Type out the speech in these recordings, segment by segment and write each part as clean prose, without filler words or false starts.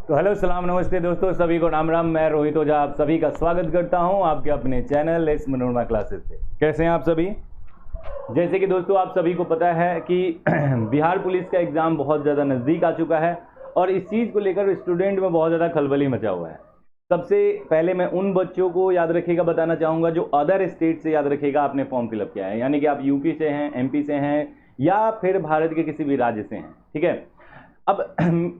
तो हेलो सलाम नमस्ते दोस्तों, सभी को राम राम। मैं रोहित ओझा आप सभी का स्वागत करता हूं आपके अपने चैनल लेट्स मनोरमा क्लासेस पे। कैसे हैं आप सभी? जैसे कि दोस्तों आप सभी को पता है कि बिहार पुलिस का एग्ज़ाम बहुत ज़्यादा नज़दीक आ चुका है और इस चीज़ को लेकर स्टूडेंट में बहुत ज़्यादा खलबली मचा हुआ है। सबसे पहले मैं उन बच्चों को याद रखिएगा बताना चाहूँगा जो अदर स्टेट से याद रखिएगा आपने फॉर्म फिलअप किया है, यानी कि आप यूपी से हैं, एमपी से हैं या फिर भारत के किसी भी राज्य से हैं। ठीक है, अब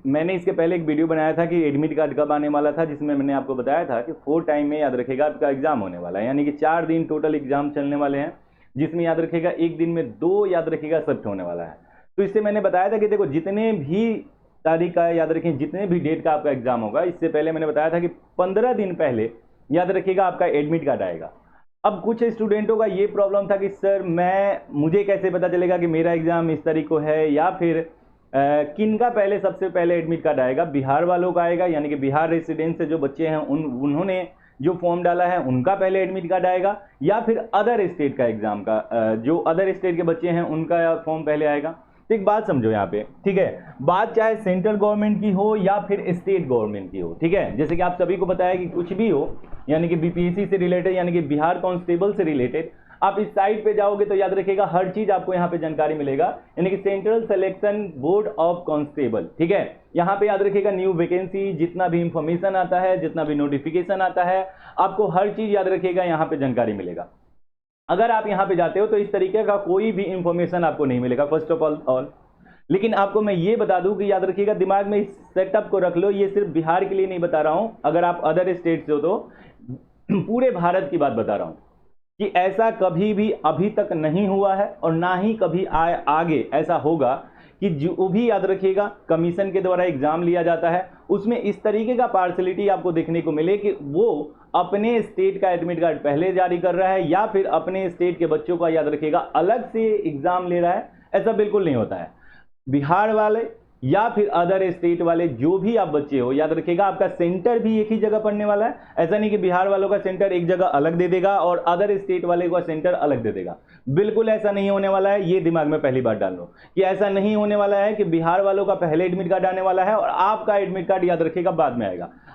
मैंने इसके पहले एक वीडियो बनाया था कि एडमिट कार्ड कब आने वाला था, जिसमें मैंने आपको बताया था कि 4 टाइम में याद रखेगा आपका एग्जाम होने वाला है, यानी कि 4 दिन टोटल एग्जाम चलने वाले हैं, जिसमें याद रखेगा एक दिन में 2 याद रखेगा शिफ्ट होने वाला है। तो इससे मैंने बताया था कि देखो जितने भी तारीख का याद रखें, जितने भी डेट का आपका एग्जाम होगा, इससे पहले मैंने बताया था कि 15 दिन पहले याद रखिएगा आपका एडमिट कार्ड आएगा। अब कुछ स्टूडेंटों का ये प्रॉब्लम था कि सर मुझे कैसे पता चलेगा कि मेरा एग्जाम इस तारीख को है, या फिर किनका पहले सबसे पहले एडमिट कार्ड आएगा? बिहार वालों का आएगा, यानी कि बिहार रेसिडेंट से जो बच्चे हैं उन्होंने जो फॉर्म डाला है उनका पहले एडमिट कार्ड आएगा, या फिर अदर स्टेट का एग्जाम का जो अदर स्टेट के बच्चे हैं उनका फॉर्म पहले आएगा। तो एक बात समझो यहाँ पे, ठीक है, बात चाहे सेंट्रल गवर्नमेंट की हो या फिर स्टेट गवर्नमेंट की हो, ठीक है, जैसे कि आप सभी को पता है कि कुछ भी हो, यानी कि बीपीएससी से रिलेटेड, यानी कि बिहार कांस्टेबल से रिलेटेड, आप इस साइट पे जाओगे तो याद रखिएगा हर चीज आपको यहाँ पे जानकारी मिलेगा, यानी कि central selection board of constable. ठीक है, यहाँ पे याद रखिएगा न्यू वैकेंसी, जितना भी इंफॉर्मेशन आता है, जितना भी नोटिफिकेशन आता है, आपको हर चीज याद रखिएगा यहाँ पे जानकारी मिलेगा। अगर आप यहाँ पे जाते हो तो इस तरीके का कोई भी इंफॉर्मेशन आपको नहीं मिलेगा, फर्स्ट ऑफ ऑल। लेकिन आपको मैं ये बता दूं कि याद रखिएगा, दिमाग में इस सेटअप को रख लो, ये सिर्फ बिहार के लिए नहीं बता रहा हूं, अगर आप अदर स्टेट से हो तो पूरे भारत की बात बता रहा हूं कि ऐसा कभी भी अभी तक नहीं हुआ है और ना ही कभी आगे ऐसा होगा कि जो भी याद रखिएगा कमीशन के द्वारा एग्जाम लिया जाता है उसमें इस तरीके का पार्शलिटी आपको देखने को मिले कि वो अपने स्टेट का एडमिट कार्ड पहले जारी कर रहा है या फिर अपने स्टेट के बच्चों का याद रखिएगा अलग से एग्जाम ले रहा है। ऐसा बिल्कुल नहीं होता है। बिहार वाले या फिर अदर स्टेट वाले जो भी आप बच्चे हो, याद रखिएगा आपका सेंटर भी एक ही जगह पड़ने वाला है। ऐसा नहीं कि बिहार वालों का सेंटर एक जगह अलग दे देगा और अदर स्टेट वाले का सेंटर अलग दे देगा, बिल्कुल ऐसा नहीं होने वाला है। ये दिमाग में पहली बार डाल लो कि ऐसा नहीं होने वाला है कि बिहार वालों का पहले एडमिट कार्ड आने वाला है और आपका एडमिट कार्ड याद रखिएगा बाद में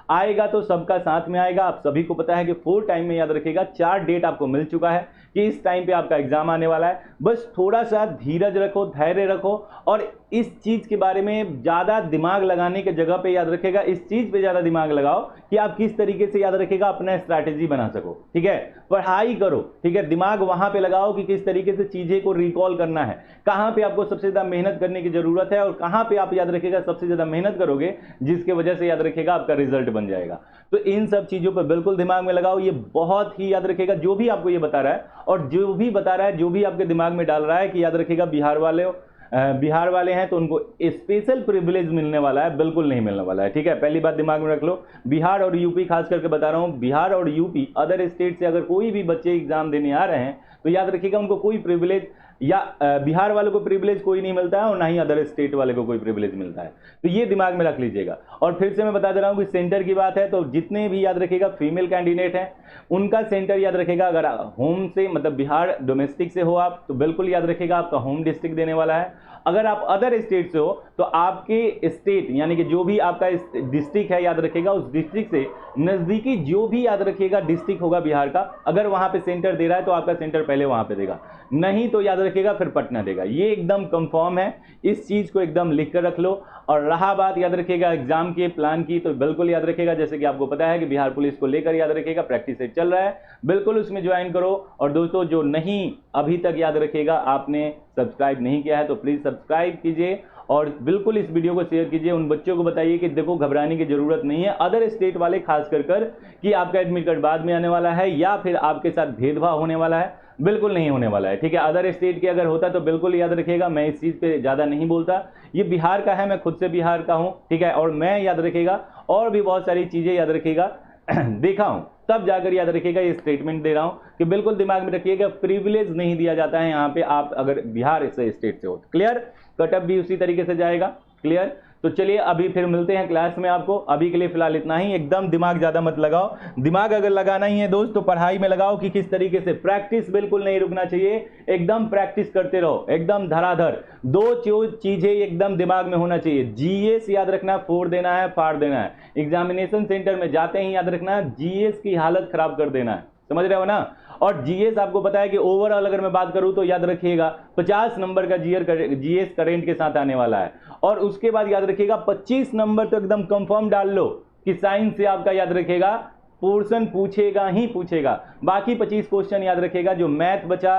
आएगा तो सबका साथ में आएगा। आप सभी को पता है कि 4 टाइम में याद रखिएगा 4 डेट आपको मिल चुका है कि इस टाइम पे आपका एग्जाम आने वाला है। बस थोड़ा सा धीरज रखो, धैर्य रखो और इस चीज के बारे में ज्यादा दिमाग लगाने के जगह पे याद रखेगा इस चीज पे ज्यादा दिमाग लगाओ कि आप किस तरीके से याद रखेगा अपना स्ट्रैटेजी बना सको। ठीक है, पढ़ाई करो, ठीक है, दिमाग वहां पे लगाओ कि किस तरीके से चीजें को रिकॉल करना है, कहां पे आपको सबसे ज्यादा मेहनत करने की जरूरत है और कहां पे आप याद रखेगा सबसे ज्यादा मेहनत करोगे जिसके वजह से याद रखेगा आपका रिजल्ट बन जाएगा। तो इन सब चीजों पर बिल्कुल दिमाग में लगाओ। ये बहुत ही याद रखेगा, जो भी आपको ये बता रहा है और जो भी बता रहा है, जो भी आपके दिमाग में डाल रहा है कि याद रखेगा बिहार वाले हैं तो उनको स्पेशल प्रिविलेज मिलने वाला है, बिल्कुल नहीं मिलने वाला है। ठीक है, पहली बात दिमाग में रख लो। बिहार और यूपी खास करके बता रहा हूं, बिहार और यूपी अदर स्टेट से अगर कोई भी बच्चे एग्जाम देने आ रहे हैं तो याद रखिएगा उनको कोई प्रिविलेज या बिहार वालों को प्रिविलेज कोई नहीं मिलता है और ना ही अदर स्टेट वाले को कोई प्रिविलेज मिलता है। तो ये दिमाग में रख लीजिएगा। और फिर से मैं बता दे रहा हूं कि सेंटर की बात है तो जितने भी याद रखिएगा फीमेल कैंडिडेट हैं उनका सेंटर याद रखिएगा, अगर होम से मतलब बिहार डोमेस्टिक से हो आप तो बिल्कुल याद रखिएगा आपका होम डिस्ट्रिक्ट देने वाला है। अगर आप अदर स्टेट से हो तो आपके स्टेट यानी कि जो भी आपका डिस्ट्रिक्ट है याद रखिएगा उस डिस्ट्रिक्ट से नजदीकी जो भी याद रखिएगा डिस्ट्रिक्ट होगा बिहार का, अगर वहां पे सेंटर दे रहा है तो आपका सेंटर पहले वहां पे देगा, नहीं तो याद रखिएगा फिर पटना देगा। ये एकदम कंफर्म है, इस चीज को एकदम लिख कर रख लो। और रहा बात याद रखिएगा एग्जाम के प्लान की, तो बिल्कुल याद रखिएगा जैसे कि आपको पता है कि बिहार पुलिस को लेकर याद रखिएगा प्रैक्टिस सेट चल रहा है, बिल्कुल उसमें ज्वाइन करो। और दोस्तों जो नहीं अभी तक याद रखिएगा आपने सब्सक्राइब नहीं किया है तो प्लीज सब्सक्राइब कीजिए और बिल्कुल इस वीडियो को शेयर कीजिए। उन बच्चों को बताइए कि देखो घबराने की जरूरत नहीं है, अदर स्टेट वाले खास कर कि आपका एडमिट कार्ड बाद में आने वाला है या फिर आपके साथ भेदभाव होने वाला है, बिल्कुल नहीं होने वाला है। ठीक है, अदर स्टेट के अगर होता तो बिल्कुल याद रखिएगा, मैं इस चीज पे ज्यादा नहीं बोलता, ये बिहार का है, मैं खुद से बिहार का हूं। ठीक है, और मैं याद रखिएगा और भी बहुत सारी चीजें याद रखिएगा देखा हूं, तब जाकर याद रखिएगा ये स्टेटमेंट दे रहा हूं कि बिल्कुल दिमाग में रखिएगा प्रिविलेज नहीं दिया जाता है यहाँ पे, आप अगर बिहार से स्टेट से हो। क्लियर, कटअप भी उसी तरीके से जाएगा। क्लियर, तो चलिए अभी फिर मिलते हैं क्लास में आपको। अभी के लिए फिलहाल इतना ही। एकदम दिमाग ज़्यादा मत लगाओ। दिमाग अगर लगाना ही है दोस्त तो पढ़ाई में लगाओ कि किस तरीके से प्रैक्टिस बिल्कुल नहीं रुकना चाहिए, एकदम प्रैक्टिस करते रहो, एकदम धराधर। दो चीज़ें एकदम दिमाग में होना चाहिए। जीएस याद रखना, फोड़ देना है, फाड़ देना है। एग्जामिनेशन सेंटर में जाते ही याद रखना जीएस की हालत खराब कर देना है, समझ रहे हो ना। और जीएस आपको पता है कि ओवरऑल अगर मैं बात करूं तो याद रखिएगा 50 नंबर का जीएस करेंट के साथ आने वाला है। और उसके बाद याद रखिएगा 25 नंबर तो एकदम कंफर्म डाल लो कि साइंस से आपका याद रखिएगा पोर्शन पूछेगा ही पूछेगा। बाकी 25 क्वेश्चन याद रखिएगा, जो मैथ बचा,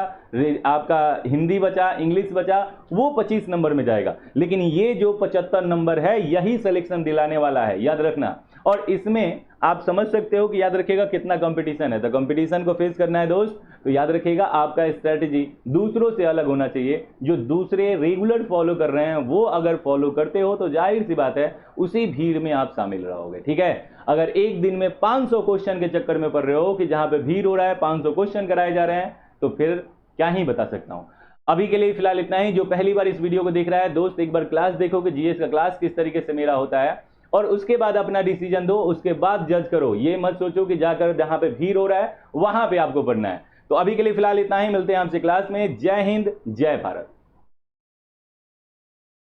आपका हिंदी बचा, इंग्लिश बचा, वो 25 नंबर में जाएगा। लेकिन ये जो 75 नंबर है यही सिलेक्शन दिलाने वाला है, याद रखना। और इसमें आप समझ सकते हो कि याद रखिएगा कितना कंपटीशन है। तो कंपटीशन को फेस करना है दोस्त, तो याद रखिएगा आपका स्ट्रेटजी दूसरों से अलग होना चाहिए। जो दूसरे रेगुलर फॉलो कर रहे हैं वो अगर फॉलो करते हो तो जाहिर सी बात है उसी भीड़ में आप शामिल रहोगे, ठीक है। अगर एक दिन में 500 क्वेश्चन के चक्कर में पड़ रहे हो कि जहां पे भीड़ हो रहा है, 500 क्वेश्चन कराए जा रहे हैं, तो फिर क्या ही बता सकता हूं। अभी के लिए फिलहाल इतना ही। जो पहली बार इस वीडियो को देख रहा है दोस्त, एक बार क्लास देखो कि जीएस का क्लास किस तरीके से मेरा होता है, और उसके बाद अपना डिसीजन दो, उसके बाद जज करो। ये मत सोचो कि जाकर जहां पे भीड़ हो रहा है वहां पे आपको पढ़ना है। तो अभी के लिए फिलहाल इतना ही। मिलते हैं आपसे क्लास में। जय हिंद, जय भारत।